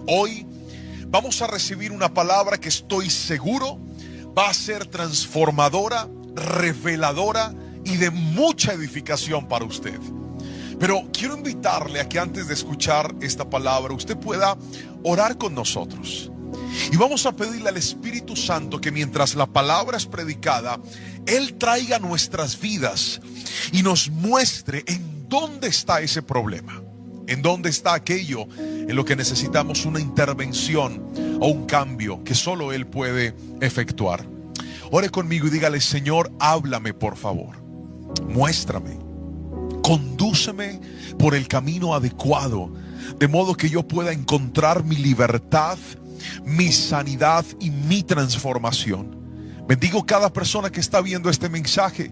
Hoy vamos a recibir una palabra que estoy seguro va a ser transformadora, reveladora y de mucha edificación para usted. Pero quiero invitarle a que antes de escuchar esta palabra usted pueda orar con nosotros. Y vamos a pedirle al Espíritu Santo que mientras la palabra es predicada, Él traiga a nuestras vidas y nos muestre en dónde está ese problema, en dónde está aquello en lo que necesitamos una intervención o un cambio que solo Él puede efectuar. Ore conmigo y dígale: Señor, háblame por favor, muéstrame, condúceme por el camino adecuado, de modo que yo pueda encontrar mi libertad, mi sanidad y mi transformación. Bendigo cada persona que está viendo este mensaje,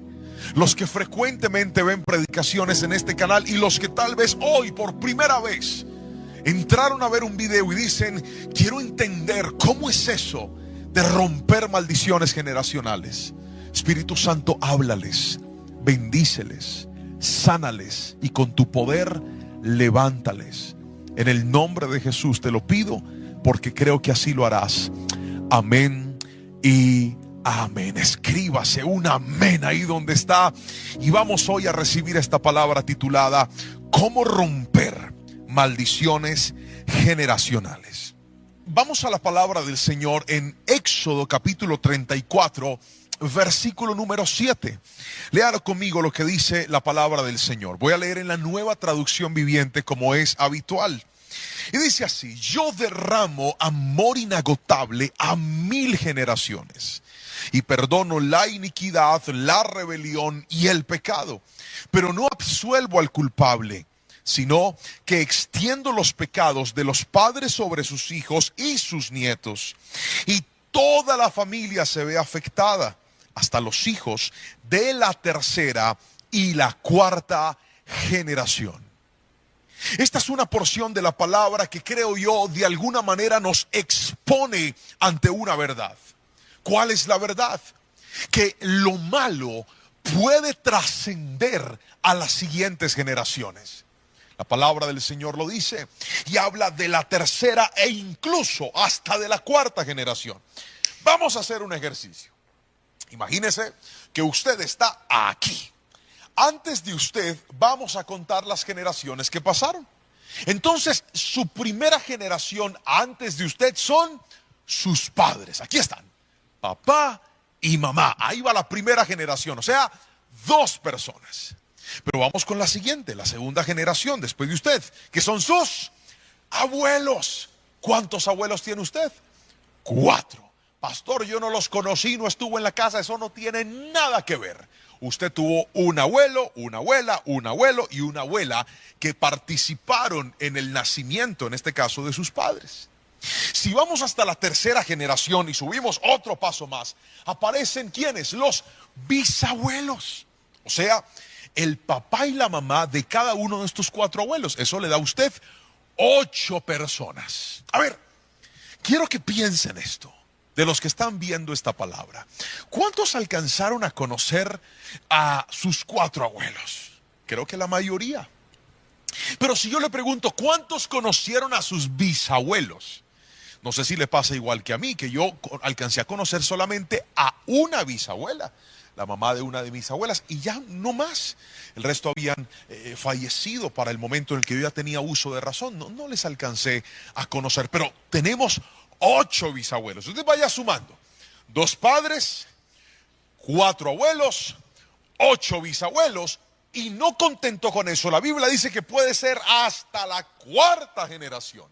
los que frecuentemente ven predicaciones en este canal y los que tal vez hoy por primera vez entraron a ver un video y dicen: quiero entender cómo es eso de romper maldiciones generacionales. Espíritu Santo, háblales, bendíceles, sánales y con tu poder levántales. En el nombre de Jesús te lo pido, porque creo que así lo harás. Amén y amén. Escríbase un amén ahí donde está. Y vamos hoy a recibir esta palabra titulada ¿Cómo romper maldiciones generacionales? Vamos a la palabra del Señor en Éxodo capítulo 34, versículo número 7. Lean conmigo lo que dice la palabra del Señor. Voy a leer en la Nueva Traducción Viviente, como es habitual. Y dice así: yo derramo amor inagotable a 1000 generaciones y perdono la iniquidad, la rebelión y el pecado, pero no absuelvo al culpable, sino que extiendo los pecados de los padres sobre sus hijos y sus nietos, y toda la familia se ve afectada, hasta los hijos de la tercera y la cuarta generación. Esta es una porción de la palabra que creo yo de alguna manera nos expone ante una verdad. ¿Cuál es la verdad? Que lo malo puede trascender a las siguientes generaciones. La palabra del Señor lo dice y habla de la tercera e incluso hasta de la cuarta generación. Vamos a hacer un ejercicio. Imagínese que usted está aquí. Antes de usted vamos a contar las generaciones que pasaron. Entonces su primera generación antes de usted son sus padres. Aquí están, papá y mamá. Ahí va la primera generación, o sea, 2 personas. Pero vamos con la siguiente, la segunda generación después de usted, que son sus abuelos. ¿Cuántos abuelos tiene usted? 4. Pastor, yo no los conocí, no estuvo en la casa. Eso no tiene nada que ver. Usted tuvo un abuelo, una abuela, un abuelo y una abuela que participaron en el nacimiento, en este caso, de sus padres. Si vamos hasta la tercera generación y subimos otro paso más, aparecen ¿quiénes? Los bisabuelos. O sea, el papá y la mamá de cada uno de estos 4 abuelos. Eso le da a usted 8 personas. A ver, quiero que piensen esto. De los que están viendo esta palabra, ¿cuántos alcanzaron a conocer a sus 4 abuelos? Creo que la mayoría. Pero si yo le pregunto, ¿cuántos conocieron a sus bisabuelos? No sé si le pasa igual que a mí, que yo alcancé a conocer solamente a una bisabuela, la mamá de una de mis abuelas, y ya no más. El resto habían fallecido para el momento en el que yo ya tenía uso de razón. No les alcancé a conocer, pero tenemos 8 bisabuelos. Usted vaya sumando: 2 padres, 4 abuelos, 8 bisabuelos. Y no contento con eso, la Biblia dice que puede ser hasta la 4ª generación.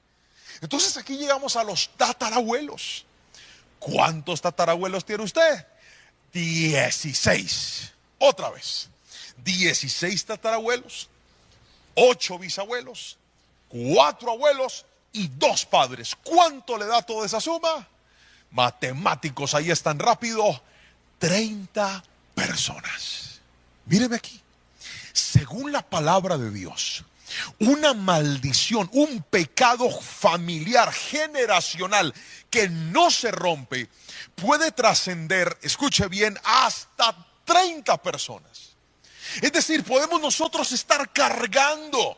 Entonces aquí llegamos a los tatarabuelos. ¿Cuántos tatarabuelos tiene usted? 16. Otra vez, 16 tatarabuelos, 8 bisabuelos, 4 abuelos y 2 padres. ¿Cuánto le da toda esa suma? Matemáticos, ahí están rápido. 30 personas. Míreme aquí. Según la palabra de Dios, una maldición, un pecado familiar, generacional, que no se rompe, puede trascender, escuche bien, hasta 30 personas. Es decir, podemos nosotros estar cargando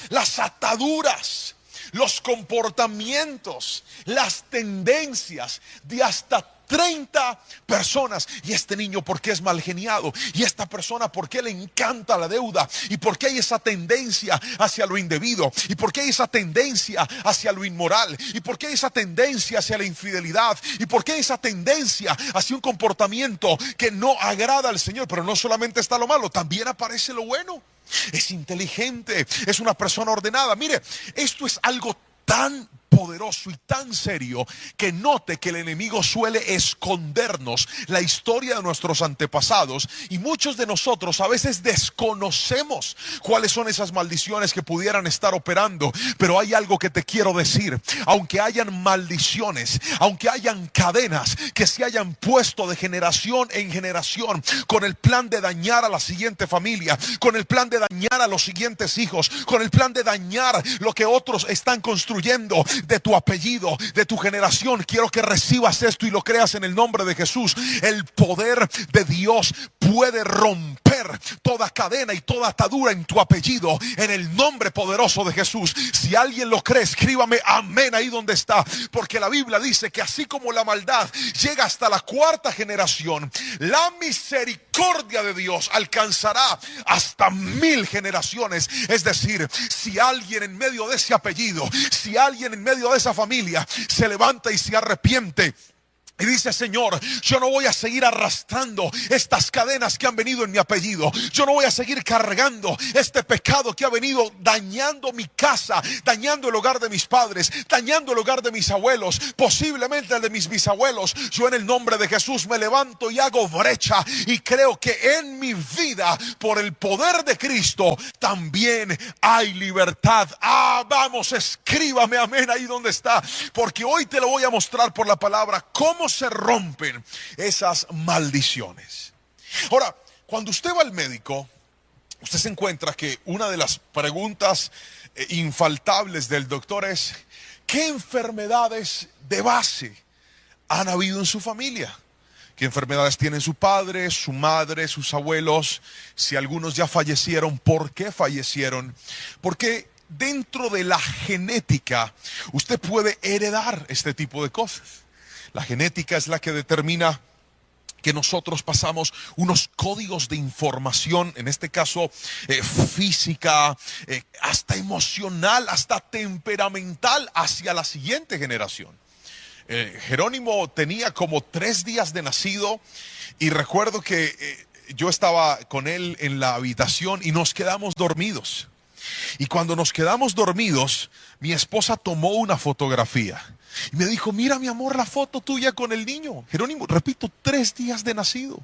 las ataduras los comportamientos, las tendencias de hasta 30 personas. Y este niño, ¿por qué es mal geniado? Y esta persona, ¿por qué le encanta la deuda? ¿Y por qué hay esa tendencia hacia lo indebido? ¿Y por qué hay esa tendencia hacia lo inmoral? ¿Y por qué hay esa tendencia hacia la infidelidad? ¿Y por qué hay esa tendencia hacia un comportamiento que no agrada al Señor? Pero no solamente está lo malo, también aparece lo bueno. Es inteligente, es una persona ordenada. Mire, esto es algo tan poderoso y tan serio que note que el enemigo suele escondernos la historia de nuestros antepasados, y muchos de nosotros a veces desconocemos cuáles son esas maldiciones que pudieran estar operando. Pero hay algo que te quiero decir: aunque hayan maldiciones, aunque hayan cadenas que se hayan puesto de generación en generación con el plan de dañar a la siguiente familia, con el plan de dañar a los siguientes hijos, con el plan de dañar lo que otros están construyendo de tu apellido, de tu generación, quiero que recibas esto y lo creas en el nombre de Jesús. El poder de Dios puede romper toda cadena y toda atadura en tu apellido en el nombre poderoso de Jesús. Si alguien lo cree, escríbame amén ahí donde está, porque la Biblia dice que así como la maldad llega hasta la cuarta generación, la misericordia de Dios alcanzará hasta 1000 generaciones. Es decir, si alguien en medio de ese apellido, si alguien en medio de esa familia se levanta y se arrepiente y dice: Señor, yo no voy a seguir arrastrando estas cadenas que han venido en mi apellido. Yo no voy a seguir cargando este pecado que ha venido dañando mi casa, dañando el hogar de mis padres, dañando el hogar de mis abuelos, posiblemente el de mis bisabuelos. Yo en el nombre de Jesús me levanto y hago brecha, y creo que en mi vida, por el poder de Cristo, también hay libertad. Vamos, escríbame amén ahí donde está, porque hoy te lo voy a mostrar por la palabra cómo se rompen esas maldiciones. Ahora, cuando usted va al médico, usted se encuentra que una de las preguntas infaltables del doctor es: ¿qué enfermedades de base han habido en su familia? ¿Qué enfermedades tienen su padre, su madre, sus abuelos? Si algunos ya fallecieron, ¿por qué fallecieron? Porque dentro de la genética usted puede heredar este tipo de cosas. La genética es la que determina que nosotros pasamos unos códigos de información, en este caso física, hasta emocional, hasta temperamental, hacia la siguiente generación. Jerónimo tenía como 3 días de nacido, y recuerdo que yo estaba con él en la habitación y nos quedamos dormidos. Y cuando nos quedamos dormidos, mi esposa tomó una fotografía y me dijo: mira mi amor, la foto tuya con el niño. Jerónimo, repito, 3 días de nacido.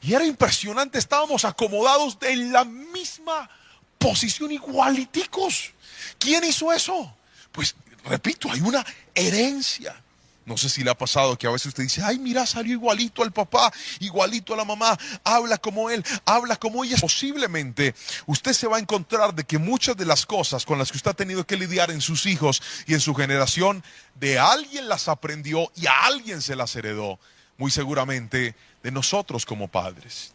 Y era impresionante, estábamos acomodados en la misma posición, igualiticos. ¿Quién hizo eso? Pues repito, hay una herencia. No sé si le ha pasado que a veces usted dice: ay, mira, salió igualito al papá, igualito a la mamá, habla como él, habla como ella. Posiblemente usted se va a encontrar de que muchas de las cosas con las que usted ha tenido que lidiar en sus hijos y en su generación, de alguien las aprendió y a alguien se las heredó, muy seguramente de nosotros como padres.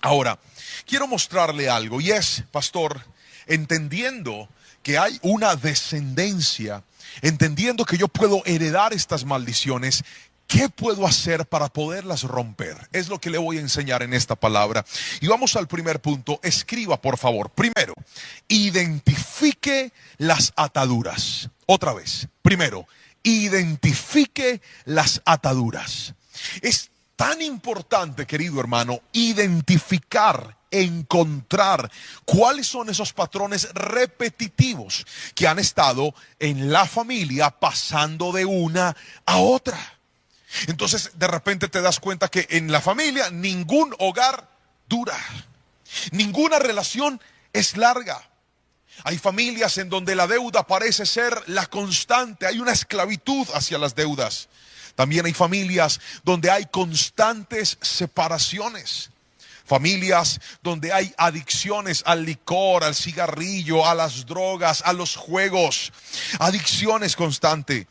Ahora, quiero mostrarle algo, y es, pastor, entendiendo que hay una descendencia, entendiendo que yo puedo heredar estas maldiciones, ¿qué puedo hacer para poderlas romper? Es lo que le voy a enseñar en esta palabra. Y vamos al primer punto. Escriba, por favor. Primero, identifique las ataduras. Otra vez. Primero, identifique las ataduras. Es tan importante, querido hermano, identificar, encontrar cuáles son esos patrones repetitivos que han estado en la familia pasando de una a otra. Entonces de repente te das cuenta que en la familia ningún hogar dura, ninguna relación es larga. Hay familias en donde la deuda parece ser la constante, hay una esclavitud hacia las deudas. También hay familias donde hay constantes separaciones. Familias donde hay adicciones al licor, al cigarrillo, a las drogas, a los juegos. Adicciones constantes.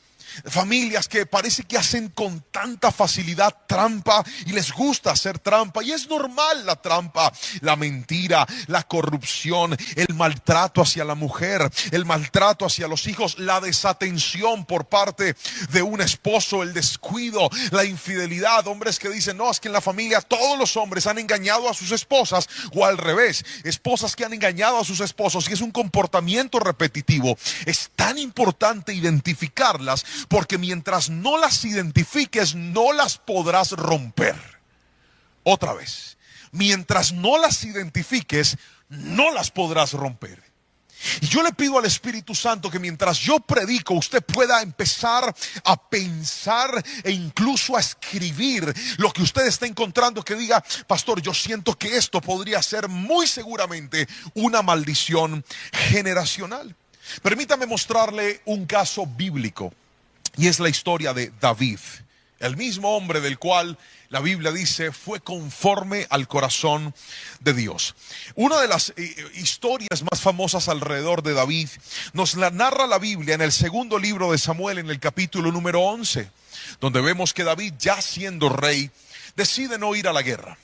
Familias que parece que hacen con tanta facilidad trampa y les gusta hacer trampa. Y es normal la trampa, la mentira, la corrupción, el maltrato hacia la mujer, el maltrato hacia los hijos, la desatención por parte de un esposo, el descuido, la infidelidad. Hombres que dicen, no, es que en la familia todos los hombres han engañado a sus esposas, o al revés, esposas que han engañado a sus esposos, y es un comportamiento repetitivo. Es tan importante identificarlas, porque mientras no las identifiques, no las podrás romper. Otra vez, mientras no las identifiques, no las podrás romper. Y yo le pido al Espíritu Santo que mientras yo predico, usted pueda empezar a pensar e incluso a escribir lo que usted está encontrando, que diga, pastor, yo siento que esto podría ser muy seguramente una maldición generacional. Permítame mostrarle un caso bíblico, y es la historia de David, el mismo hombre del cual la Biblia dice fue conforme al corazón de Dios. Una de las historias más famosas alrededor de David nos la narra la Biblia en el segundo libro de Samuel, en el capítulo número 11, donde vemos que David, ya siendo rey, decide no ir a la guerra.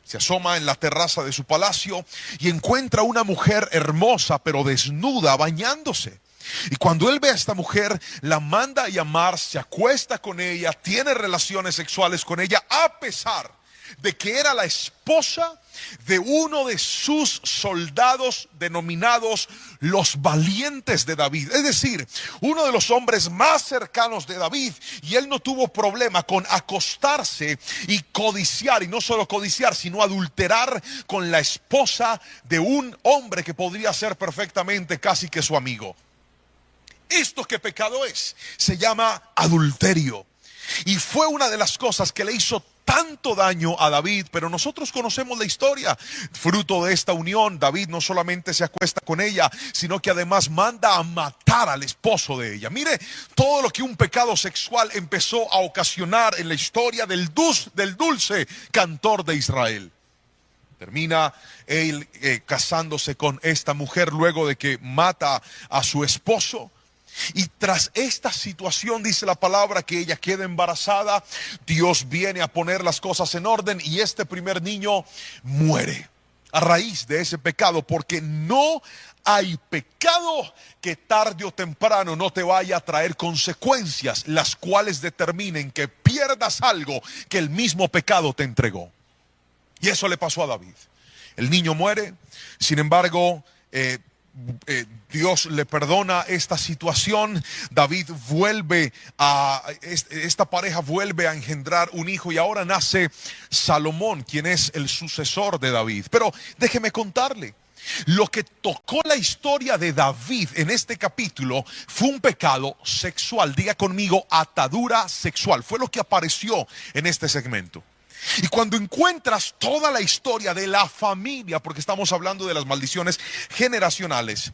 Se asoma en la terraza de su palacio y encuentra una mujer hermosa pero desnuda bañándose. Y cuando él ve a esta mujer, la manda a llamar, se acuesta con ella, tiene relaciones sexuales con ella, a pesar de que era la esposa de uno de sus soldados denominados los valientes de David. Es decir, uno de los hombres más cercanos de David, y él no tuvo problema con acostarse y codiciar, y no solo codiciar, sino adulterar con la esposa de un hombre que podría ser perfectamente casi que su amigo. ¿Esto qué pecado es? Se llama adulterio. Y fue una de las cosas que le hizo tanto daño a David, pero nosotros conocemos la historia. Fruto de esta unión, David no solamente se acuesta con ella, sino que además manda a matar al esposo de ella. Mire todo lo que un pecado sexual empezó a ocasionar en la historia del dulce cantor de Israel. Termina él casándose con esta mujer luego de que mata a su esposo. Y tras esta situación, dice la palabra, que ella queda embarazada. Dios viene a poner las cosas en orden y este primer niño muere a raíz de ese pecado, porque no hay pecado que tarde o temprano no te vaya a traer consecuencias, las cuales determinen que pierdas algo que el mismo pecado te entregó. Y eso le pasó a David. El niño muere, sin embargo, Dios le perdona esta situación. David esta pareja vuelve a engendrar un hijo, y ahora nace Salomón, quien es el sucesor de David. Pero déjeme contarle, lo que tocó la historia de David en este capítulo fue un pecado sexual. Diga conmigo, atadura sexual. Fue lo que apareció en este segmento. Y cuando encuentras toda la historia de la familia, porque estamos hablando de las maldiciones generacionales,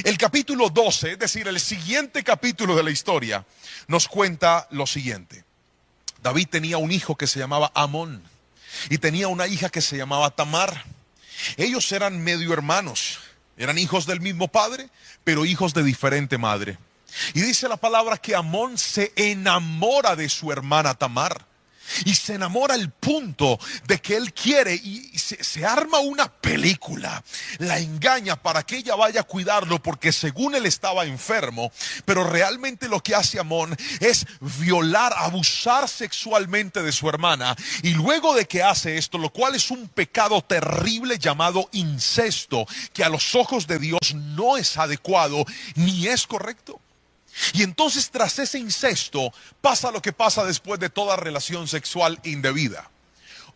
el capítulo 12, es decir, el siguiente capítulo de la historia, nos cuenta lo siguiente. David tenía un hijo que se llamaba Amón y tenía una hija que se llamaba Tamar. Ellos eran medio hermanos, eran hijos del mismo padre, pero hijos de diferente madre. Y dice la palabra que Amón se enamora de su hermana Tamar. Y se enamora al punto de que él quiere, y se arma una película. La engaña para que ella vaya a cuidarlo, porque según él estaba enfermo. Pero realmente lo que hace Amón es violar, abusar sexualmente de su hermana. Y luego de que hace esto, lo cual es un pecado terrible llamado incesto, que a los ojos de Dios no es adecuado ni es correcto. Y entonces, tras ese incesto, pasa lo que pasa después de toda relación sexual indebida.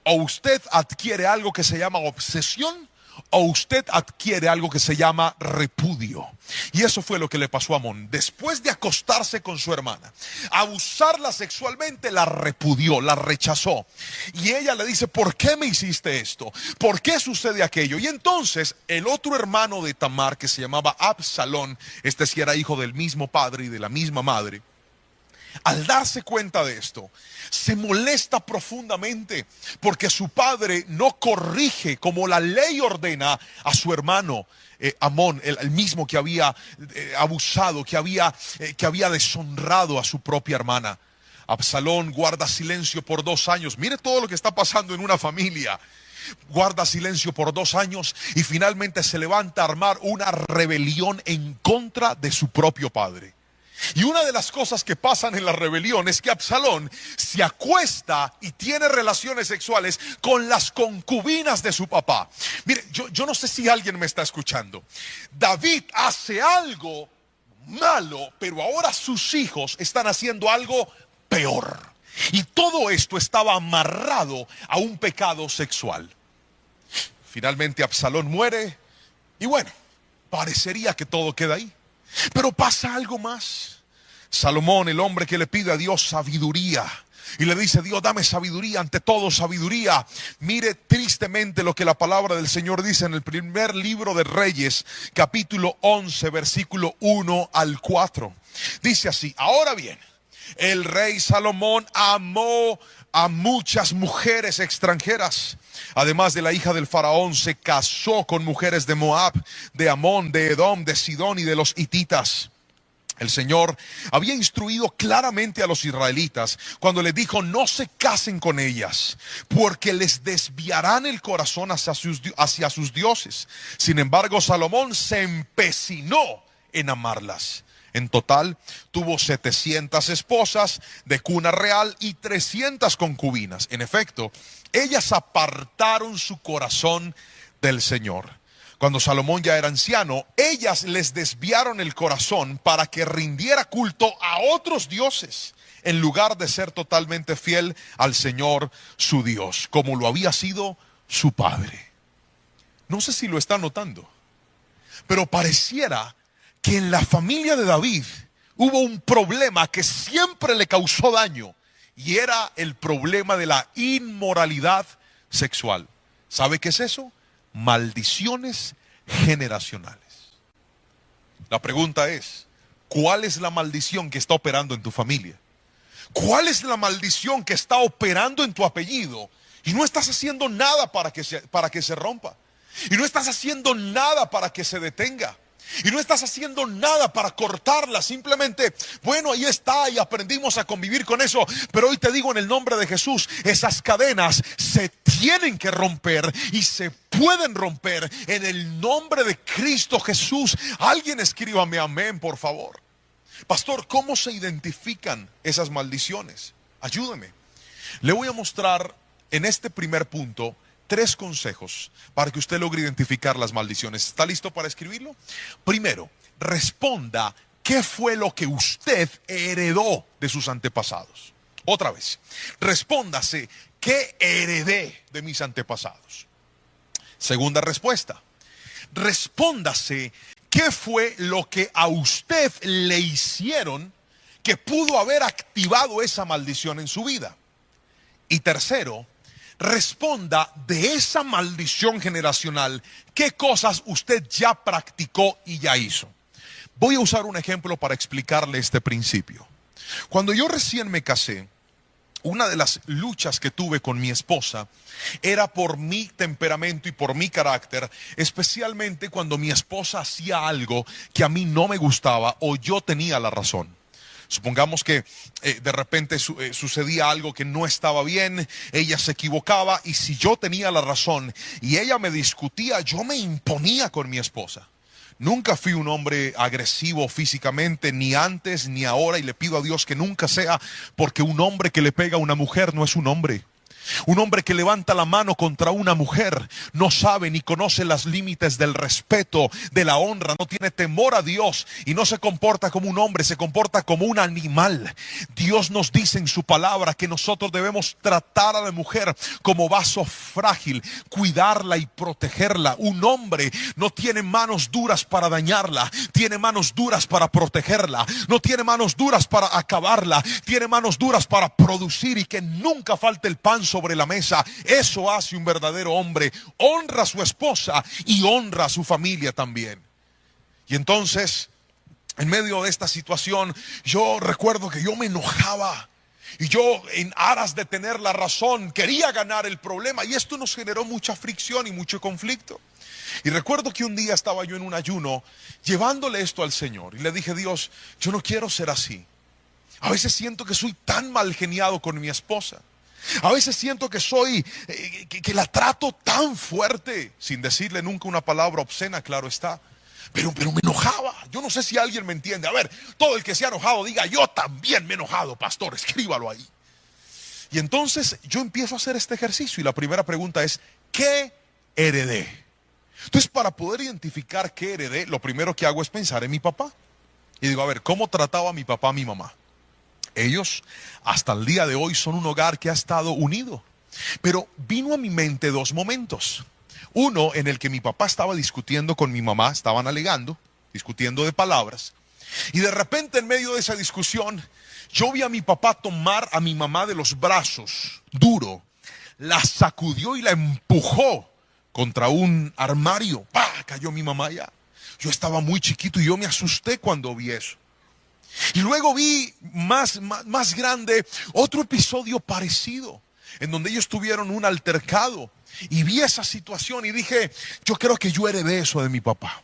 O usted adquiere algo que se llama obsesión, o usted adquiere algo que se llama repudio. Y eso fue lo que le pasó a Amón. Después de acostarse con su hermana, abusarla sexualmente, la repudió, la rechazó. Y ella le dice, ¿por qué me hiciste esto? ¿Por qué sucede aquello? Y entonces el otro hermano de Tamar, que se llamaba Absalón, este sí era hijo del mismo padre y de la misma madre, al darse cuenta de esto, se molesta profundamente porque su padre no corrige como la ley ordena a su hermano Amón, el mismo que había abusado, que había deshonrado a su propia hermana. Absalón guarda silencio por 2 años. Mire todo lo que está pasando en una familia. Guarda silencio por 2 años y finalmente se levanta a armar una rebelión en contra de su propio padre. Y una de las cosas que pasan en la rebelión es que Absalón se acuesta y tiene relaciones sexuales con las concubinas de su papá. Mire, yo no sé si alguien me está escuchando. David hace algo malo, pero ahora sus hijos están haciendo algo peor. Y todo esto estaba amarrado a un pecado sexual. Finalmente Absalón muere y bueno, parecería que todo queda ahí. Pero pasa algo más. Salomón, el hombre que le pide a Dios sabiduría, y le dice: Dios, dame sabiduría, ante todo sabiduría. Mire tristemente lo que la palabra del Señor dice en el primer libro de Reyes, capítulo 11, versículo 1 al 4. Dice así: ahora bien, el rey Salomón amó a muchas mujeres extranjeras. Además de la hija del faraón, se casó con mujeres de Moab, de Amón, de Edom, de Sidón y de los hititas. El Señor había instruido claramente a los israelitas cuando les dijo: no se casen con ellas, porque les desviarán el corazón hacia sus dioses. Sin embargo, Salomón se empecinó en amarlas. En total, tuvo 700 esposas de cuna real y 300 concubinas. En efecto, ellas apartaron su corazón del Señor. Cuando Salomón ya era anciano, ellas les desviaron el corazón para que rindiera culto a otros dioses, en lugar de ser totalmente fiel al Señor su Dios, como lo había sido su padre. No sé si lo está notando, pero pareciera que en la familia de David hubo un problema que siempre le causó daño, y era el problema de la inmoralidad sexual. ¿Sabe qué es eso? Maldiciones generacionales. La pregunta es: ¿cuál es la maldición que está operando en tu familia? ¿Cuál es la maldición que está operando en tu apellido? Y no estás haciendo nada para que se rompa. Y no estás haciendo nada para que se detenga. Y no estás haciendo nada para cortarla. Simplemente, bueno, ahí está y aprendimos a convivir con eso. Pero hoy te digo en el nombre de Jesús, esas cadenas se tienen que romper y se pueden romper en el nombre de Cristo Jesús. Alguien escríbame amén, por favor. Pastor, ¿cómo se identifican esas maldiciones? Ayúdeme. Le voy a mostrar en este primer punto 3 consejos para que usted logre identificar las maldiciones. ¿Está listo para escribirlo? Primero, responda: ¿qué fue lo que usted heredó de sus antepasados? Otra vez, respóndase: ¿qué heredé de mis antepasados? Segunda respuesta, respóndase: ¿qué fue lo que a usted le hicieron que pudo haber activado esa maldición en su vida? Y tercero, responda: de esa maldición generacional, ¿qué cosas usted ya practicó y ya hizo? Voy a usar un ejemplo para explicarle este principio. Cuando yo recién me casé, una de las luchas que tuve con mi esposa era por mi temperamento y por mi carácter, especialmente cuando mi esposa hacía algo que a mí no me gustaba o yo tenía la razón. Supongamos que de repente sucedía algo que no estaba bien, ella se equivocaba, y si yo tenía la razón y ella me discutía, yo me imponía con mi esposa. Nunca fui un hombre agresivo físicamente, ni antes ni ahora, y le pido a Dios que nunca sea, porque un hombre que le pega a una mujer no es un hombre. Un hombre que levanta la mano contra una mujer no sabe ni conoce los límites del respeto, de la honra, no tiene temor a Dios y no se comporta como un hombre, se comporta como un animal. Dios nos dice en su palabra que nosotros debemos tratar a la mujer como vaso frágil, cuidarla y protegerla. Un hombre no tiene manos duras para dañarla, tiene manos duras para protegerla, no tiene manos duras para acabarla, tiene manos duras para producir y que nunca falte el pan sobre la mesa. Eso hace un verdadero hombre. Honra a su esposa y honra a su familia también. Y entonces en medio de esta situación, yo recuerdo que yo me enojaba. Y yo, en aras de tener la razón, quería ganar el problema. Y esto nos generó mucha fricción y mucho conflicto. Y recuerdo que un día estaba yo en un ayuno, llevándole esto al Señor. Y le dije: Dios, yo no quiero ser así. A veces siento que soy tan mal geniado con mi esposa. A veces siento que que la trato tan fuerte, sin decirle nunca una palabra obscena, claro está. Pero me enojaba. Yo no sé si alguien me entiende. A ver, todo el que se ha enojado diga: yo también me he enojado, pastor, escríbalo ahí. Y entonces yo empiezo a hacer este ejercicio y la primera pregunta es: ¿qué heredé? Entonces, para poder identificar qué heredé, lo primero que hago es pensar en mi papá. Y digo: a ver, ¿cómo trataba mi papá a mi mamá? Ellos hasta el día de hoy son un hogar que ha estado unido. Pero vino a mi mente dos momentos. Uno en el que mi papá estaba discutiendo con mi mamá, estaban alegando, discutiendo de palabras. Y de repente, en medio de esa discusión, yo vi a mi papá tomar a mi mamá de los brazos, duro, la sacudió y la empujó contra un armario. ¡Pah! Cayó mi mamá ya. Yo estaba muy chiquito y yo me asusté cuando vi eso. Y luego vi más grande otro episodio parecido, en donde ellos tuvieron un altercado. Y vi esa situación y dije: yo creo que yo heredé eso de mi papá.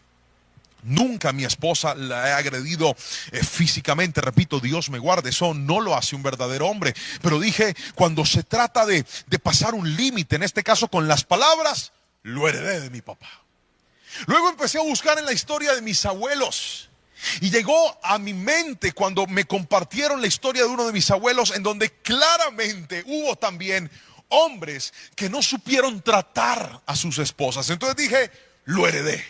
Nunca a mi esposa la he agredido físicamente, repito, Dios me guarde, eso no lo hace un verdadero hombre. Pero dije, cuando se trata de pasar un límite, en este caso con las palabras, lo heredé de mi papá. Luego empecé a buscar en la historia de mis abuelos. Y llegó a mi mente cuando me compartieron la historia de uno de mis abuelos, en donde claramente hubo también hombres que no supieron tratar a sus esposas. Entonces dije: lo heredé.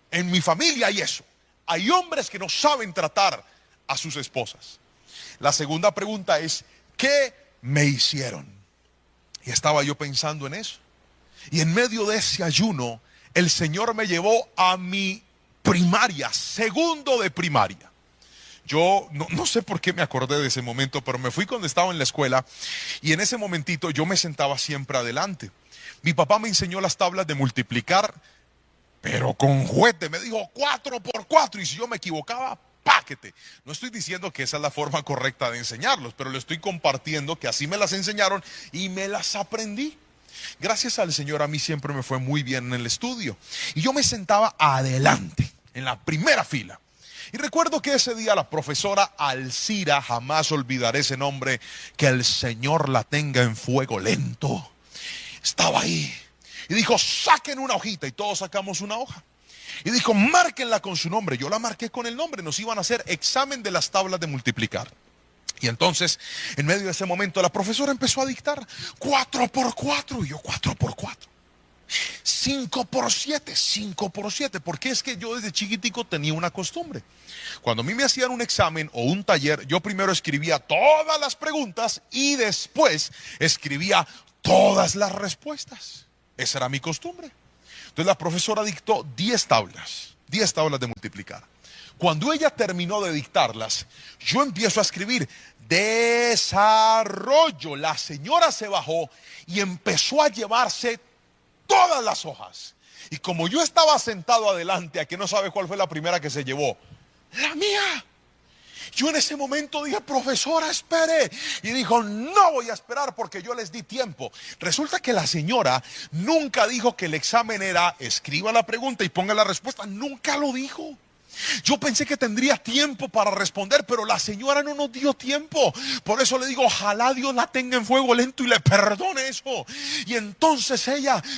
En mi familia hay eso. Hay hombres que no saben tratar a sus esposas. La segunda pregunta es: ¿qué me hicieron? Y estaba yo pensando en eso. Y en medio de ese ayuno, el Señor me llevó a mi primaria, segundo de primaria. Yo no sé por qué me acordé de ese momento, pero me fui cuando estaba en la escuela y en ese momentito yo me sentaba siempre adelante. Mi papá me enseñó las tablas de multiplicar, pero con juguete. Me dijo 4 por 4 y si yo me equivocaba, páquete. No estoy diciendo que esa es la forma correcta de enseñarlos, pero le estoy compartiendo que así me las enseñaron y me las aprendí. Gracias al Señor, a mí siempre me fue muy bien en el estudio. Y yo me sentaba adelante, en la primera fila. Y recuerdo que ese día la profesora Alcira, jamás olvidaré ese nombre, que el Señor la tenga en fuego lento, estaba ahí. Y dijo: saquen una hojita. Y todos sacamos una hoja. Y dijo: márquenla con su nombre. Yo la marqué con el nombre. Nos iban a hacer examen de las tablas de multiplicar. Y entonces, en medio de ese momento, la profesora empezó a dictar 4 por 4. Y yo: 4 por 4. 5 por 7, 5 por 7. Porque es que yo desde chiquitico tenía una costumbre. Cuando a mí me hacían un examen o un taller, yo primero escribía todas las preguntas y después escribía todas las respuestas. Esa era mi costumbre. Entonces la profesora dictó 10 tablas de multiplicar. Cuando ella terminó de dictarlas, yo empiezo a escribir desarrollo. La señora se bajó y empezó a llevarse todas las hojas. Y como yo estaba sentado adelante, ¿a que no sabe cuál fue la primera que se llevó? La mía. Yo en ese momento dije: profesora, espere. Y dijo: no voy a esperar porque yo les di tiempo. Resulta que la señora nunca dijo que el examen era escriba la pregunta y ponga la respuesta. Nunca lo dijo. Yo pensé que tendría tiempo para responder, pero la señora no nos dio tiempo. Por eso le digo: ojalá Dios la tenga en fuego lento y le perdone eso. Y entonces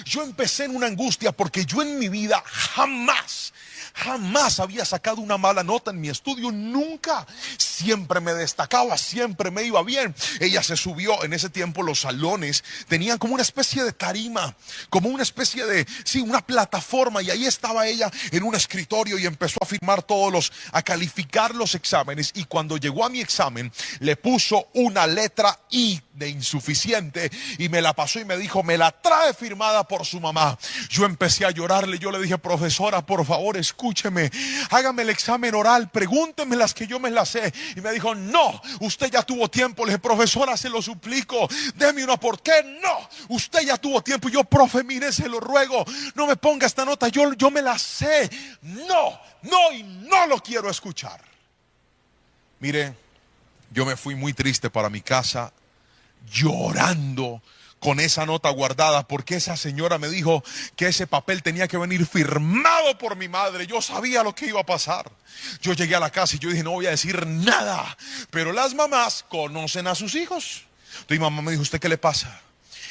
yo empecé en una angustia, porque yo en mi vida jamás había sacado una mala nota en mi estudio, nunca. Siempre me destacaba, siempre me iba bien. Ella se subió, en ese tiempo los salones tenían como una especie de tarima, como una especie de, una plataforma, y ahí estaba ella en un escritorio y empezó a calificar los exámenes. Y cuando llegó a mi examen, le puso una letra I de insuficiente y me la pasó y me dijo: me la trae firmada por su mamá. Yo empecé a llorarle. Yo le dije: profesora, por favor, escúcheme, hágame el examen oral, pregúnteme las que yo me las sé. Y me dijo, no, usted ya tuvo tiempo. Le dije, profesora, se lo suplico, déme una, ¿por qué? No, usted ya tuvo tiempo. Yo, profe, mire, se lo ruego, no me ponga esta nota, yo me la sé. No, y no lo quiero escuchar. Mire, yo me fui muy triste para mi casa, llorando, con esa nota guardada, porque esa señora me dijo que ese papel tenía que venir firmado por mi madre. Yo sabía lo que iba a pasar. Yo llegué a la casa y yo dije, no voy a decir nada, pero las mamás conocen a sus hijos. Entonces mi mamá me dijo, ¿usted qué le pasa?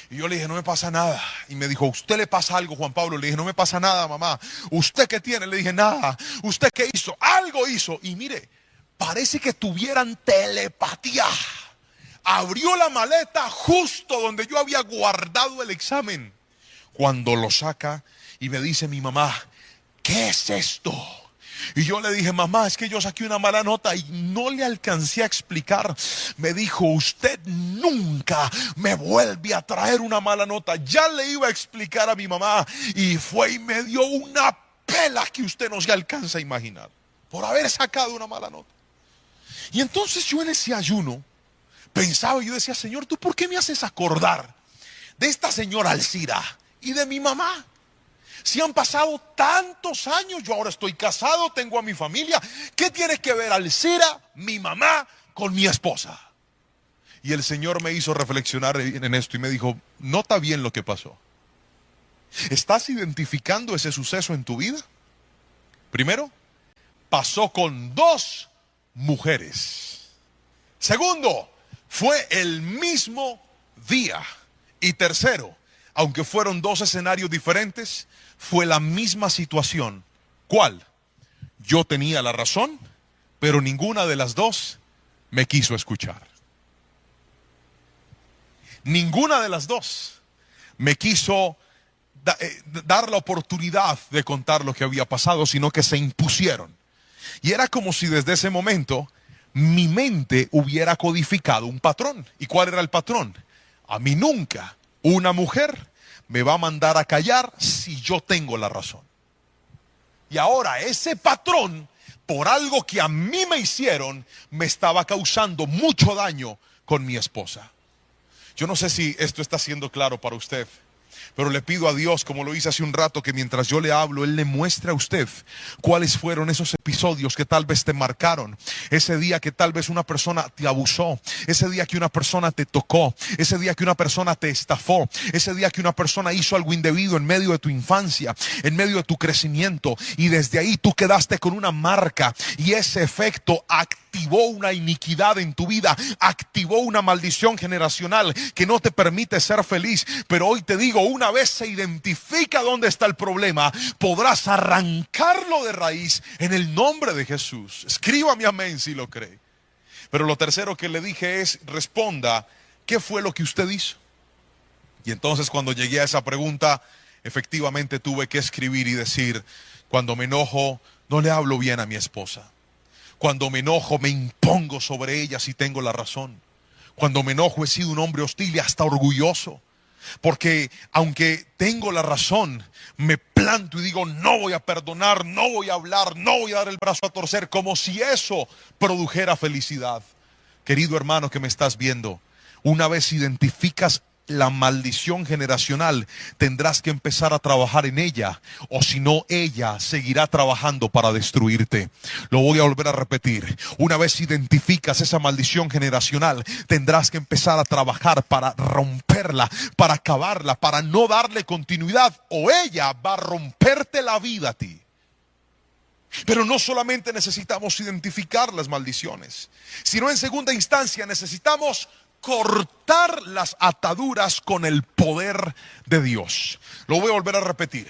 Y yo le dije, no me pasa nada. Y me dijo, ¿usted le pasa algo, Juan Pablo? Le dije, no me pasa nada, mamá. ¿Usted qué tiene? Le dije, nada. ¿Usted qué hizo? Algo hizo. Y mire, parece que tuvieran telepatía. Abrió la maleta justo donde yo había guardado el examen. Cuando lo saca y me dice mi mamá, ¿qué es esto? Y yo le dije, mamá, es que yo saqué una mala nota y no le alcancé a explicar. Me dijo, usted nunca me vuelve a traer una mala nota. Ya le iba a explicar a mi mamá y fue y me dio una pela que usted no se alcanza a imaginar por haber sacado una mala nota. Y entonces yo en ese ayuno pensaba, yo decía, Señor, ¿tú por qué me haces acordar de esta señora Alcira y de mi mamá? Si han pasado tantos años, yo ahora estoy casado, tengo a mi familia. ¿Qué tiene que ver Alcira, mi mamá, con mi esposa? Y el Señor me hizo reflexionar en esto y me dijo, nota bien lo que pasó. ¿Estás identificando ese suceso en tu vida? Primero, pasó con 2 mujeres. Segundo, fue el mismo día. Y tercero, aunque fueron 2 escenarios diferentes, fue la misma situación. ¿Cuál? Yo tenía la razón, pero ninguna de las 2 me quiso escuchar. Ninguna de las 2 me quiso dar la oportunidad de contar lo que había pasado, sino que se impusieron. Y era como si desde ese momento mi mente hubiera codificado un patrón. ¿Y cuál era el patrón? A mí nunca una mujer me va a mandar a callar si yo tengo la razón. Y ahora ese patrón, por algo que a mí me hicieron, me estaba causando mucho daño con mi esposa. Yo no sé si esto está siendo claro para usted, pero le pido a Dios, como lo hice hace un rato, que mientras yo le hablo, Él le muestre a usted cuáles fueron esos episodios que tal vez te marcaron. Ese día que tal vez una persona te abusó, ese día que una persona te tocó, ese día que una persona te estafó, ese día que una persona hizo algo indebido en medio de tu infancia, en medio de tu crecimiento, y desde ahí tú quedaste con una marca, y ese efecto activó una iniquidad en tu vida, activó una maldición generacional que no te permite ser feliz. Pero hoy te digo, una vez se identifica dónde está el problema, podrás arrancarlo de raíz en el nombre de Jesús. Escríbame amén si lo cree. Pero lo tercero que le dije es, responda, ¿qué fue lo que usted hizo? Y entonces cuando llegué a esa pregunta, efectivamente tuve que escribir y decir, cuando me enojo, no le hablo bien a mi esposa. Cuando me enojo, me impongo sobre ella si tengo la razón. Cuando me enojo, he sido un hombre hostil y hasta orgulloso. Porque aunque tengo la razón, me planto y digo, no voy a perdonar, no voy a hablar, no voy a dar el brazo a torcer, como si eso produjera felicidad. Querido hermano que me estás viendo, una vez identificas la maldición generacional, tendrás que empezar a trabajar en ella, o si no, ella seguirá trabajando para destruirte. Lo voy a volver a repetir. Una vez identificas esa maldición generacional, tendrás que empezar a trabajar para romperla, para acabarla, para no darle continuidad, o ella va a romperte la vida a ti. Pero no solamente necesitamos identificar las maldiciones, sino en segunda instancia necesitamos cortar las ataduras con el poder de Dios. Lo voy a volver a repetir.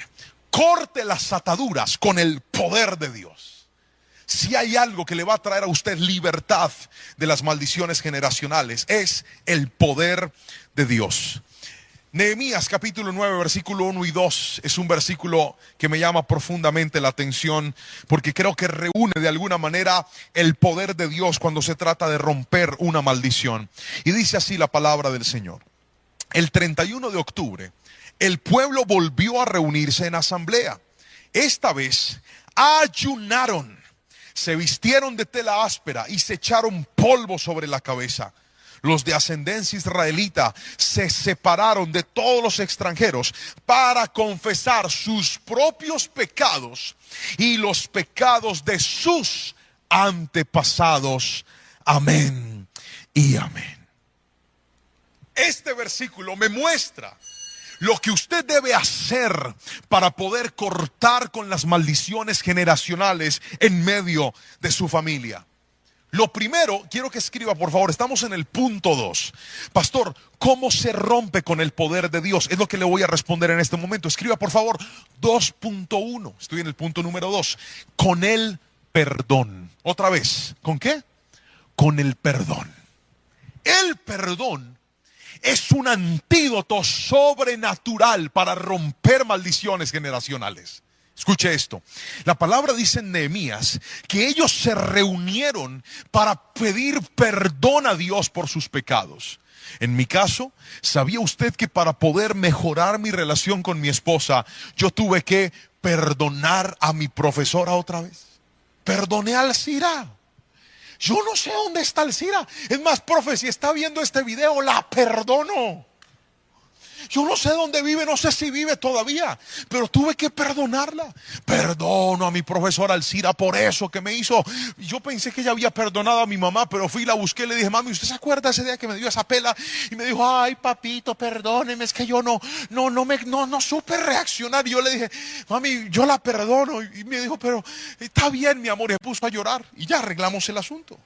Corte las ataduras con el poder de Dios. Si hay algo que le va a traer a usted libertad de las maldiciones generacionales, es el poder de Dios. Nehemías capítulo 9 versículo 1 y 2 es un versículo que me llama profundamente la atención, porque creo que reúne de alguna manera el poder de Dios cuando se trata de romper una maldición. Y dice así la palabra del Señor: el 31 de octubre el pueblo volvió a reunirse en asamblea. Esta vez ayunaron, se vistieron de tela áspera y se echaron polvo sobre la cabeza. Los de ascendencia israelita se separaron de todos los extranjeros para confesar sus propios pecados y los pecados de sus antepasados. Amén y amén. Este versículo me muestra lo que usted debe hacer para poder cortar con las maldiciones generacionales en medio de su familia. Lo primero, quiero que escriba por favor, estamos en el punto 2. Pastor, ¿cómo se rompe con el poder de Dios? Es lo que le voy a responder en este momento. Escriba por favor 2.1. Estoy en el punto número 2. Con el perdón. Otra vez, ¿con qué? Con el perdón. El perdón es un antídoto sobrenatural para romper maldiciones generacionales. Escuche esto. La palabra dice en Nehemías que ellos se reunieron para pedir perdón a Dios por sus pecados. En mi caso, ¿sabía usted que para poder mejorar mi relación con mi esposa, yo tuve que perdonar a mi profesora otra vez? Perdoné a Alcira. Yo no sé dónde está Alcira. Es más, profe, si está viendo este video, la perdono. Yo no sé dónde vive, no sé si vive todavía, pero tuve que perdonarla. Perdono a mi profesora Alcira por eso que me hizo. Yo pensé que ella había perdonado a mi mamá, pero fui y la busqué y le dije, mami, ¿usted se acuerda ese día que me dio esa pela? Y me dijo, ay, papito, perdóneme, es que yo no supe reaccionar. Y yo le dije, mami, yo la perdono. Y me dijo, pero está bien, mi amor. Y se puso a llorar y ya arreglamos el asunto.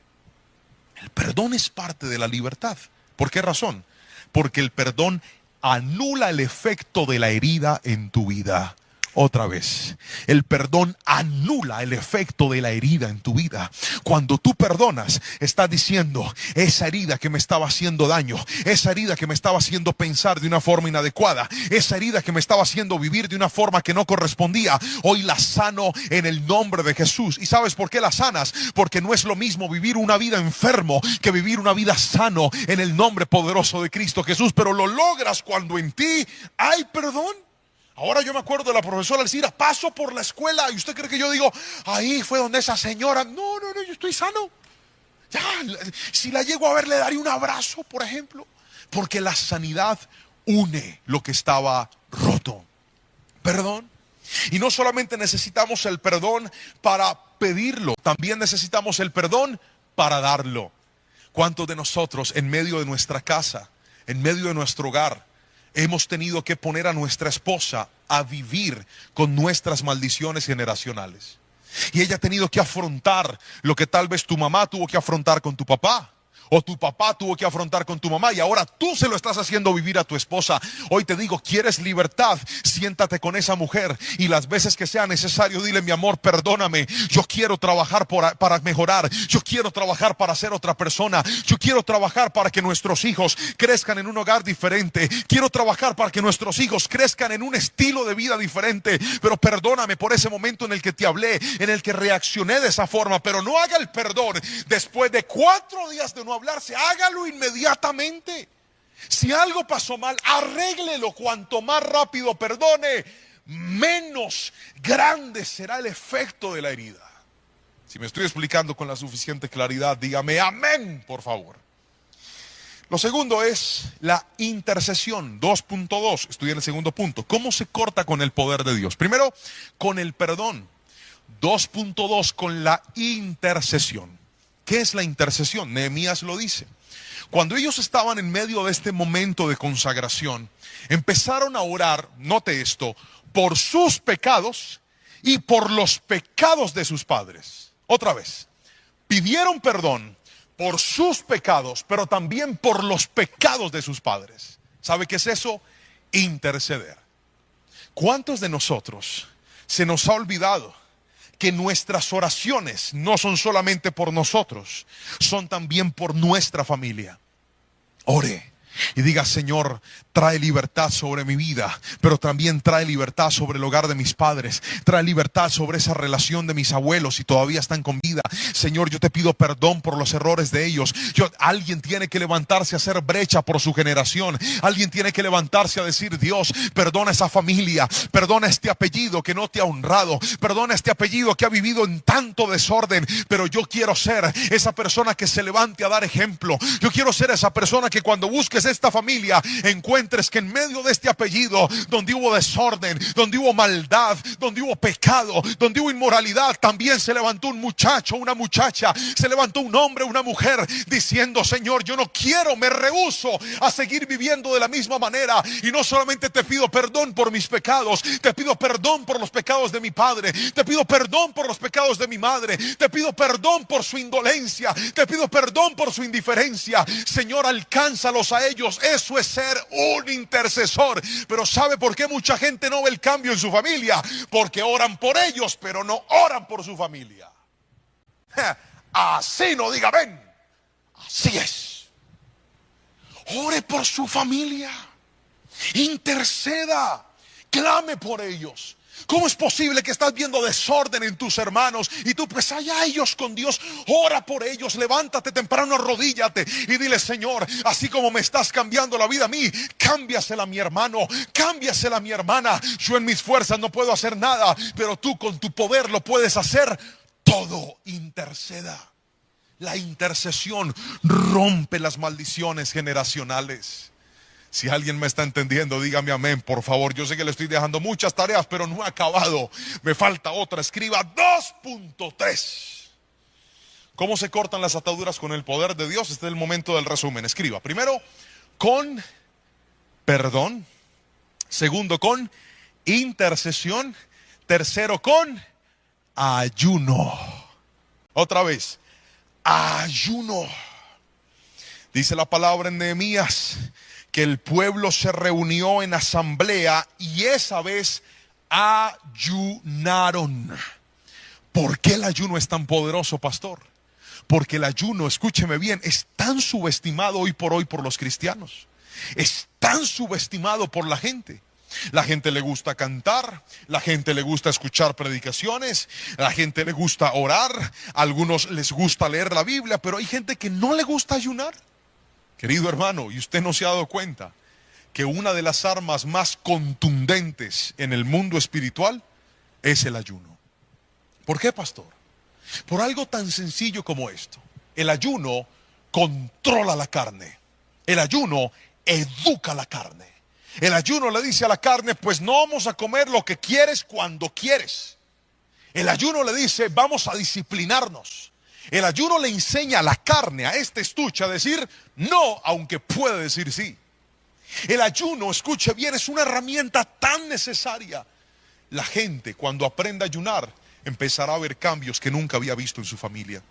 El perdón es parte de la libertad. ¿Por qué razón? Porque el perdón anula el efecto de la herida en tu vida. Otra vez, el perdón anula el efecto de la herida en tu vida. Cuando tú perdonas, estás diciendo, esa herida que me estaba haciendo daño, esa herida que me estaba haciendo pensar de una forma inadecuada, esa herida que me estaba haciendo vivir de una forma que no correspondía, hoy la sano en el nombre de Jesús. ¿Y sabes por qué la sanas? Porque no es lo mismo vivir una vida enfermo que vivir una vida sano en el nombre poderoso de Cristo Jesús. Pero lo logras cuando en ti hay perdón. Ahora yo me acuerdo de la profesora Alcira, paso por la escuela y usted cree que yo digo, ahí fue donde esa señora, no, yo estoy sano. Ya, si la llego a ver le daría un abrazo, por ejemplo, porque la sanidad une lo que estaba roto. Perdón. Y no solamente necesitamos el perdón para pedirlo, también necesitamos el perdón para darlo. ¿Cuántos de nosotros en medio de nuestra casa, en medio de nuestro hogar, hemos tenido que poner a nuestra esposa a vivir con nuestras maldiciones generacionales? Y ella ha tenido que afrontar lo que tal vez tu mamá tuvo que afrontar con tu papá, o tu papá tuvo que afrontar con tu mamá, y ahora tú se lo estás haciendo vivir a tu esposa. Hoy te digo, ¿quieres libertad? Siéntate con esa mujer y las veces que sea necesario dile, mi amor, perdóname, yo quiero trabajar para mejorar, yo quiero trabajar para ser otra persona, yo quiero trabajar para que nuestros hijos crezcan en un hogar diferente, quiero trabajar para que nuestros hijos crezcan en un estilo de vida diferente, pero perdóname por ese momento en el que te hablé, en el que reaccioné de esa forma. Pero no haga el perdón después de 4 días de no hablarse, hágalo inmediatamente. Si algo pasó mal, arréglelo. Cuanto más rápido perdone, menos grande será el efecto de la herida. Si me estoy explicando con la suficiente claridad, dígame amén, por favor. Lo segundo es la intercesión. 2.2, estoy en el segundo punto. ¿Cómo se corta con el poder de Dios? Primero, con el perdón. 2.2, con la intercesión. ¿Qué es la intercesión? Nehemías lo dice. Cuando ellos estaban en medio de este momento de consagración, empezaron a orar, note esto, por sus pecados y por los pecados de sus padres. Otra vez, pidieron perdón por sus pecados, pero también por los pecados de sus padres. ¿Sabe qué es eso? Interceder. ¿Cuántos de nosotros se nos ha olvidado que nuestras oraciones no son solamente por nosotros, son también por nuestra familia? Ore y diga: Señor, trae libertad sobre mi vida, pero también trae libertad sobre el hogar de mis padres, trae libertad sobre esa relación de mis abuelos si todavía están con vida. Señor, yo te pido perdón por los errores de ellos. Alguien tiene que levantarse a hacer brecha por su generación. Alguien tiene que levantarse a decir: Dios, perdona esa familia, perdona este apellido que no te ha honrado, perdona este apellido que ha vivido en tanto desorden, pero yo quiero ser esa persona que se levante a dar ejemplo. Yo quiero ser esa persona que cuando busques esta familia encuentres que en medio de este apellido, donde hubo desorden, donde hubo maldad, donde hubo pecado, donde hubo inmoralidad, también se levantó un muchacho, una muchacha, se levantó un hombre, una mujer, diciendo: Señor, yo no quiero, me rehúso a seguir viviendo de la misma manera. Y no solamente te pido perdón por mis pecados, te pido perdón por los pecados de mi padre, te pido perdón por los pecados de mi madre, te pido perdón por su indolencia, te pido perdón por su indiferencia. Señor, alcánzalos a ellos. Eso es ser un intercesor. Pero ¿sabe por qué mucha gente no ve el cambio en su familia? Porque oran por ellos, pero no oran por su familia. Así no diga ven. Así es. Ore por su familia. Interceda. Clame por ellos. ¿Cómo es posible que estás viendo desorden en tus hermanos y tú pues allá ellos con Dios? Ora por ellos, levántate temprano, arrodíllate y dile: Señor, así como me estás cambiando la vida a mí, cámbiasela a mi hermano, cámbiasela a mi hermana. Yo en mis fuerzas no puedo hacer nada, pero tú con tu poder lo puedes hacer todo. Interceda. La intercesión rompe las maldiciones generacionales. Si alguien me está entendiendo, dígame amén, por favor. Yo sé que le estoy dejando muchas tareas, pero no he acabado. Me falta otra. Escriba 2.3. ¿Cómo se cortan las ataduras con el poder de Dios? Este es el momento del resumen. Escriba. Primero, con perdón. Segundo, con intercesión. Tercero, con ayuno. Otra vez. Ayuno. Dice la palabra en Nehemías que el pueblo se reunió en asamblea y esa vez ayunaron. ¿Por qué el ayuno es tan poderoso, pastor? Porque el ayuno, escúcheme bien, es tan subestimado hoy por los cristianos. Es tan subestimado por la gente. La gente le gusta cantar, la gente le gusta escuchar predicaciones, la gente le gusta orar, a algunos les gusta leer la Biblia, pero hay gente que no le gusta ayunar. Querido hermano, ¿y usted no se ha dado cuenta que una de las armas más contundentes en el mundo espiritual es el ayuno? ¿Por qué, pastor? Por algo tan sencillo como esto. El ayuno controla la carne. El ayuno educa la carne. El ayuno le dice a la carne: pues no vamos a comer lo que quieres cuando quieres. El ayuno le dice: vamos a disciplinarnos. El ayuno le enseña a la carne, a este estuche, a decir no, aunque puede decir sí. El ayuno, escuche bien, es una herramienta tan necesaria. La gente, cuando aprenda a ayunar, empezará a ver cambios que nunca había visto en su familia.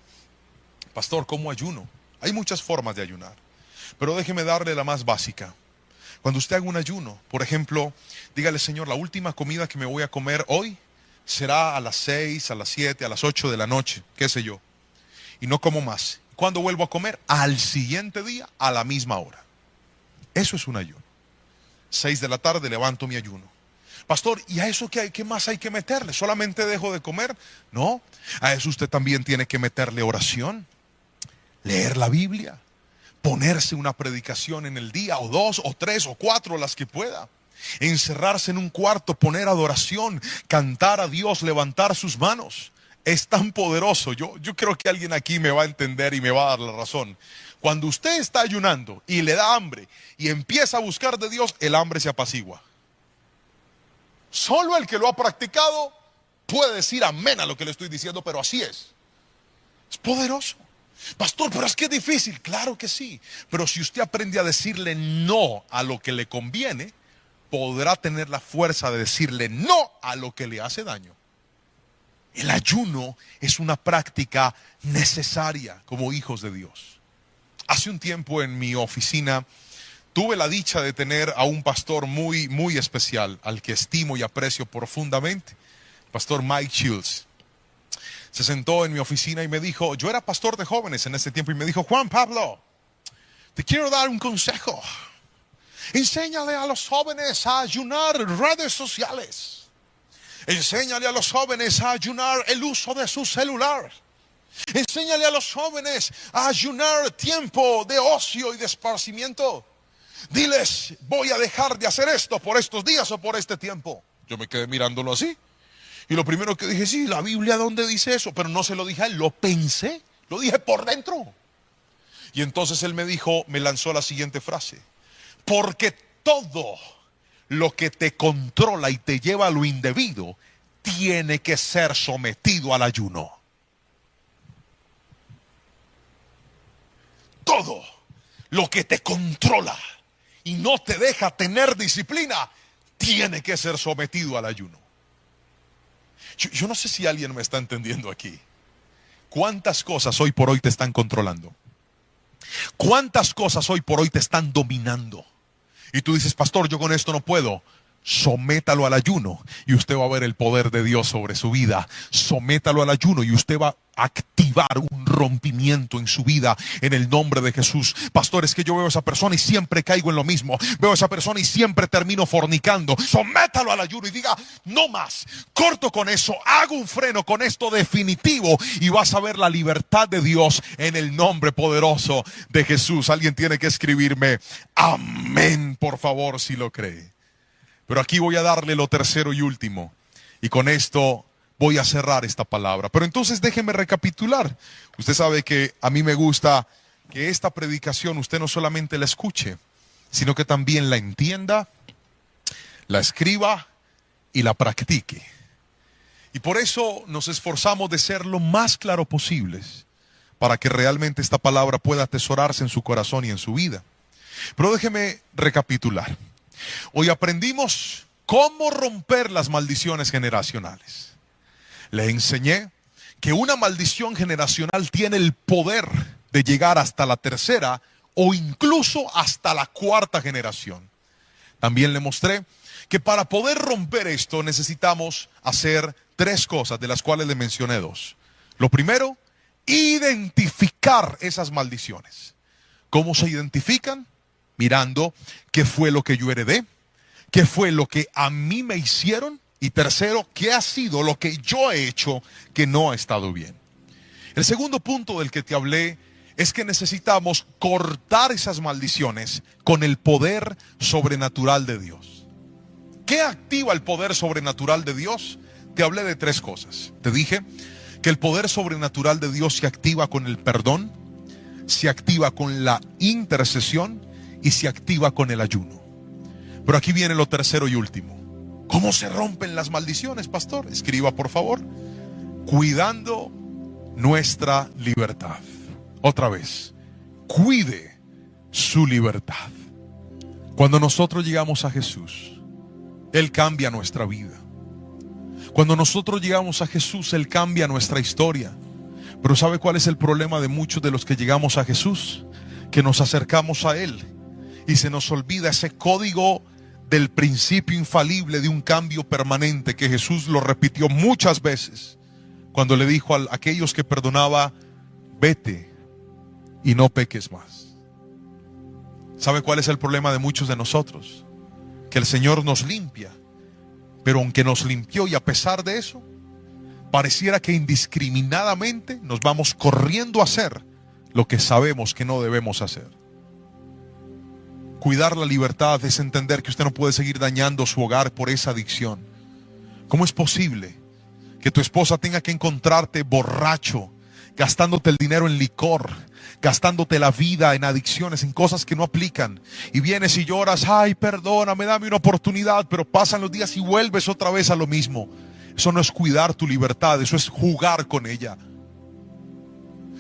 Pastor, ¿cómo ayuno? Hay muchas formas de ayunar, pero déjeme darle la más básica. Cuando usted haga un ayuno, por ejemplo, dígale: Señor, la última comida que me voy a comer hoy será a las 6, a las 7, a las 8 de la noche, qué sé yo. Y no como más. ¿Cuándo vuelvo a comer? Al siguiente día, a la misma hora. Eso es un ayuno. 6 de la tarde levanto mi ayuno. Pastor, ¿y a eso qué más hay que meterle? ¿Solamente dejo de comer? No, a eso usted también tiene que meterle oración, leer la Biblia, ponerse una predicación en el día, o 2, o 3, o 4, las que pueda. Encerrarse en un cuarto, poner adoración, cantar a Dios, levantar sus manos. Es tan poderoso. Yo creo que alguien aquí me va a entender y me va a dar la razón. Cuando usted está ayunando y le da hambre y empieza a buscar de Dios, el hambre se apacigua. Solo el que lo ha practicado puede decir amén a lo que le estoy diciendo, pero así es. Es poderoso. Pastor, pero es que es difícil. Claro que sí. Pero si usted aprende a decirle no a lo que le conviene, podrá tener la fuerza de decirle no a lo que le hace daño. El ayuno es una práctica necesaria como hijos de Dios. Hace un tiempo en mi oficina tuve la dicha de tener a un pastor muy, muy especial, al que estimo y aprecio profundamente, el pastor Mike Shields. Se sentó en mi oficina y me dijo, yo era pastor de jóvenes en ese tiempo, y me dijo: Juan Pablo, te quiero dar un consejo. Enséñale a los jóvenes a ayunar redes sociales. Enséñale a los jóvenes a ayunar el uso de su celular. Enséñale a los jóvenes a ayunar tiempo de ocio y de esparcimiento. Diles, voy a dejar de hacer esto por estos días o por este tiempo. Yo me quedé mirándolo así. Y lo primero que dije, sí, la Biblia ¿dónde dice eso? Pero no se lo dije a él, lo pensé, lo dije por dentro. Y entonces él me dijo, me lanzó la siguiente frase. Porque todo lo que te controla y te lleva a lo indebido tiene que ser sometido al ayuno. Todo lo que te controla y no te deja tener disciplina tiene que ser sometido al ayuno. Yo no sé si alguien me está entendiendo aquí. ¿Cuántas cosas hoy por hoy te están controlando? ¿Cuántas cosas hoy por hoy te están dominando? Y tú dices, pastor, yo con esto no puedo. Sométalo al ayuno y usted va a ver el poder de Dios sobre su vida. Sométalo al ayuno y usted va a activar un rompimiento en su vida en el nombre de Jesús. Pastor, es que yo veo a esa persona y siempre caigo en lo mismo. Veo a esa persona y siempre termino fornicando. Sométalo al ayuno y diga, no más. Corto con eso, hago un freno con esto definitivo y vas a ver la libertad de Dios en el nombre poderoso de Jesús. Alguien tiene que escribirme amén, por favor, si lo cree. Pero aquí voy a darle lo tercero y último. Y con esto voy a cerrar esta palabra. Pero entonces déjeme recapitular. Usted sabe que a mí me gusta que esta predicación usted no solamente la escuche, sino que también la entienda, la escriba y la practique. Y por eso nos esforzamos de ser lo más claro posibles para que realmente esta palabra pueda atesorarse en su corazón y en su vida. Pero déjeme recapitular. Hoy aprendimos cómo romper las maldiciones generacionales. Le enseñé que una maldición generacional tiene el poder de llegar hasta la tercera o incluso hasta la cuarta generación. También le mostré que para poder romper esto necesitamos hacer tres cosas, de las cuales le mencioné dos. Lo primero, identificar esas maldiciones. ¿Cómo se identifican? Mirando qué fue lo que yo heredé, qué fue lo que a mí me hicieron y tercero, qué ha sido lo que yo he hecho que no ha estado bien. El segundo punto del que te hablé es que necesitamos cortar esas maldiciones con el poder sobrenatural de Dios. ¿Qué activa el poder sobrenatural de Dios? Te hablé de tres cosas. Te dije que el poder sobrenatural de Dios se activa con el perdón, se activa con la intercesión y se activa con el ayuno. Pero aquí viene lo tercero y último. ¿Cómo se rompen las maldiciones, pastor? Escriba, por favor. Cuidando nuestra libertad. Otra vez, cuide su libertad. Cuando nosotros llegamos a Jesús, Él cambia nuestra vida. Cuando nosotros llegamos a Jesús, Él cambia nuestra historia. Pero ¿sabe cuál es el problema de muchos de los que llegamos a Jesús? Que nos acercamos a Él y se nos olvida ese código del principio infalible de un cambio permanente que Jesús lo repitió muchas veces cuando le dijo a aquellos que perdonaba, vete y no peques más. ¿Sabe cuál es el problema de muchos de nosotros? Que el Señor nos limpia, pero aunque nos limpió y a pesar de eso, pareciera que indiscriminadamente nos vamos corriendo a hacer lo que sabemos que no debemos hacer. Cuidar la libertad es entender que usted no puede seguir dañando su hogar por esa adicción. ¿Cómo es posible que tu esposa tenga que encontrarte borracho, gastándote el dinero en licor, gastándote la vida en adicciones, en cosas que no aplican? Y vienes y lloras, ay, perdóname, dame una oportunidad, pero pasan los días y vuelves otra vez a lo mismo. Eso no es cuidar tu libertad, eso es jugar con ella.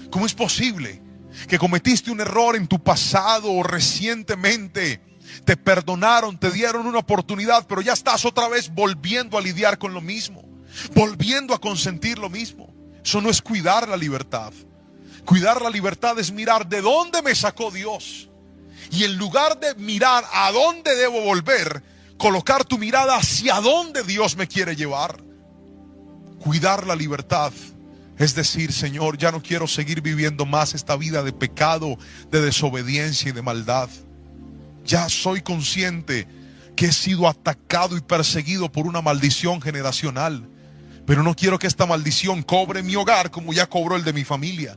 ¿Cómo es posible que cometiste un error en tu pasado o recientemente? Te perdonaron, te dieron una oportunidad, pero ya estás otra vez volviendo a lidiar con lo mismo, volviendo a consentir lo mismo. Eso no es cuidar la libertad. Cuidar la libertad es mirar de dónde me sacó Dios. Y en lugar de mirar a dónde debo volver, colocar tu mirada hacia dónde Dios me quiere llevar. Cuidar la libertad es decir, Señor, ya no quiero seguir viviendo más esta vida de pecado, de desobediencia y de maldad. Ya soy consciente que he sido atacado y perseguido por una maldición generacional. Pero no quiero que esta maldición cobre mi hogar como ya cobró el de mi familia.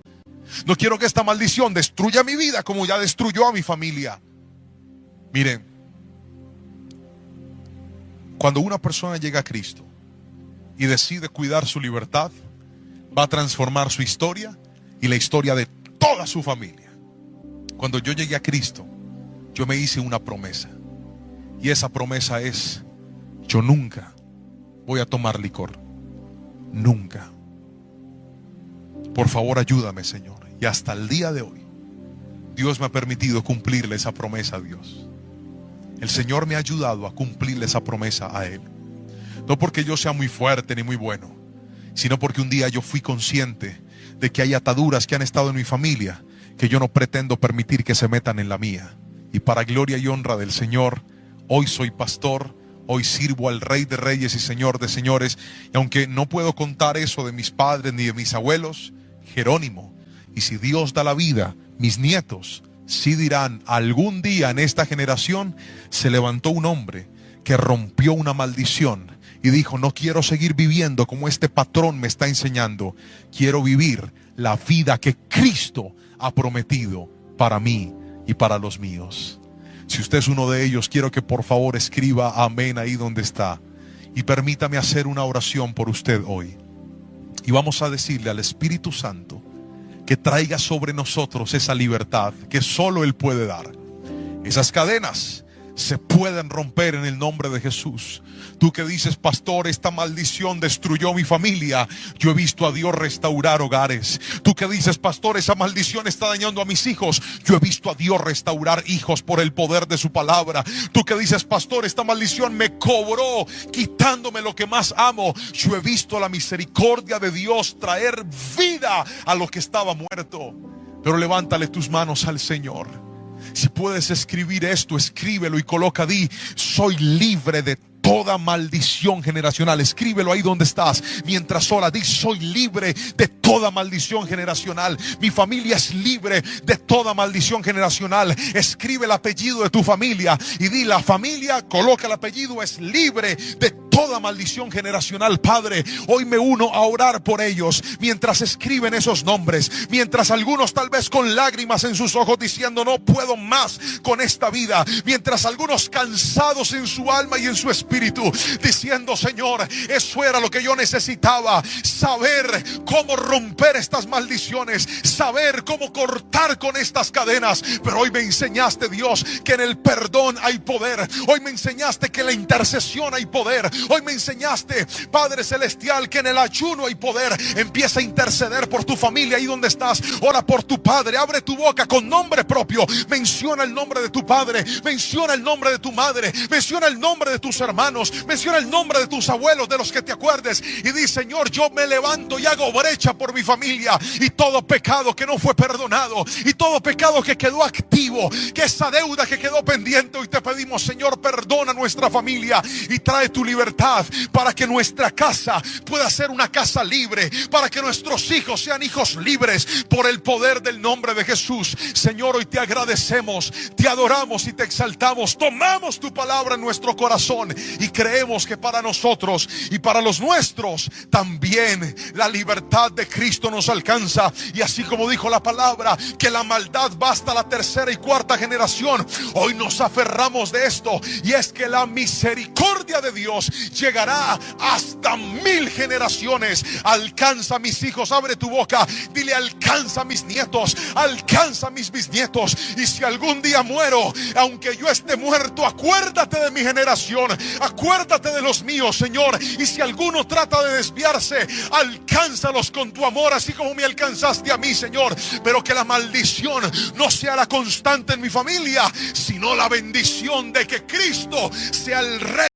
No quiero que esta maldición destruya mi vida como ya destruyó a mi familia. Miren, cuando una persona llega a Cristo y decide cuidar su libertad, va a transformar su historia y la historia de toda su familia. Cuando yo llegué a Cristo, yo me hice una promesa. Y esa promesa es: yo nunca voy a tomar licor. Nunca. Por favor, ayúdame, Señor. Y hasta el día de hoy, Dios me ha permitido cumplirle esa promesa a Dios. El Señor me ha ayudado a cumplirle esa promesa a Él. No porque yo sea muy fuerte ni muy bueno, sino porque un día yo fui consciente de que hay ataduras que han estado en mi familia que yo no pretendo permitir que se metan en la mía. Y para gloria y honra del Señor, hoy soy pastor, hoy sirvo al Rey de Reyes y Señor de Señores. Y aunque no puedo contar eso de mis padres ni de mis abuelos, Jerónimo, y si Dios da la vida, mis nietos sí dirán: algún día en esta generación se levantó un hombre que rompió una maldición y dijo: no quiero seguir viviendo como este patrón me está enseñando. Quiero vivir la vida que Cristo ha prometido para mí y para los míos. Si usted es uno de ellos, quiero que por favor escriba amén ahí donde está. Y permítame hacer una oración por usted hoy. Y vamos a decirle al Espíritu Santo que traiga sobre nosotros esa libertad que solo Él puede dar. Esas cadenas se pueden romper en el nombre de Jesús. Tú que dices: pastor, esta maldición destruyó mi familia. Yo he visto a Dios restaurar hogares. Tú que dices: pastor, esa maldición está dañando a mis hijos. Yo he visto a Dios restaurar hijos por el poder de su palabra. Tú que dices: pastor, esta maldición me cobró quitándome lo que más amo. Yo he visto la misericordia de Dios traer vida a lo que estaba muerto. Pero levántale tus manos al Señor. Si puedes escribir esto, escríbelo y coloca: di, soy libre de toda maldición generacional. Escríbelo ahí donde estás. Mientras ora, di: soy libre de toda maldición generacional. Mi familia es libre de toda maldición generacional. Escribe el apellido de tu familia y di: la familia, coloca el apellido, es libre de toda maldición generacional. Padre, hoy me uno a orar por ellos. Mientras escriben esos nombres, mientras algunos tal vez con lágrimas en sus ojos diciendo: no puedo más con esta vida. Mientras algunos cansados en su alma y en su espíritu diciendo: Señor, eso era lo que yo necesitaba, saber cómo romper estas maldiciones, saber cómo cortar con estas cadenas. Pero hoy me enseñaste, Dios, que en el perdón hay poder. Hoy me enseñaste que en la intercesión hay poder. Hoy me enseñaste, Padre Celestial, que en el ayuno hay poder. Empieza a interceder por tu familia ahí donde estás. Ora por tu padre, abre tu boca con nombre propio. Menciona el nombre de tu padre, menciona el nombre de tu madre, menciona el nombre de tus hermanos, menciona el nombre de tus abuelos, de los que te acuerdes, y di: Señor, yo me levanto y hago brecha por mi familia. Y todo pecado que no fue perdonado, y todo pecado que quedó activo, que esa deuda que quedó pendiente, hoy te pedimos, Señor, perdona nuestra familia y trae tu libertad para que nuestra casa pueda ser una casa libre, para que nuestros hijos sean hijos libres por el poder del nombre de Jesús. Señor, hoy te agradecemos, te adoramos y te exaltamos. Tomamos tu palabra en nuestro corazón y creemos que para nosotros y para los nuestros también la libertad de Cristo nos alcanza. Y así como dijo la palabra, que la maldad va hasta la tercera y cuarta generación, hoy nos aferramos de esto, y es que la misericordia de Dios llegará hasta 1000 generaciones. Alcanza a mis hijos, abre tu boca, dile: alcanza a mis nietos, alcanza a mis bisnietos. Y si algún día muero, aunque yo esté muerto, acuérdate de mi generación, acuérdate de los míos, Señor. Y si alguno trata de desviarse, alcánzalos con tu amor, así como me alcanzaste a mí, Señor. Pero que la maldición no sea la constante en mi familia, sino la bendición de que Cristo sea el Rey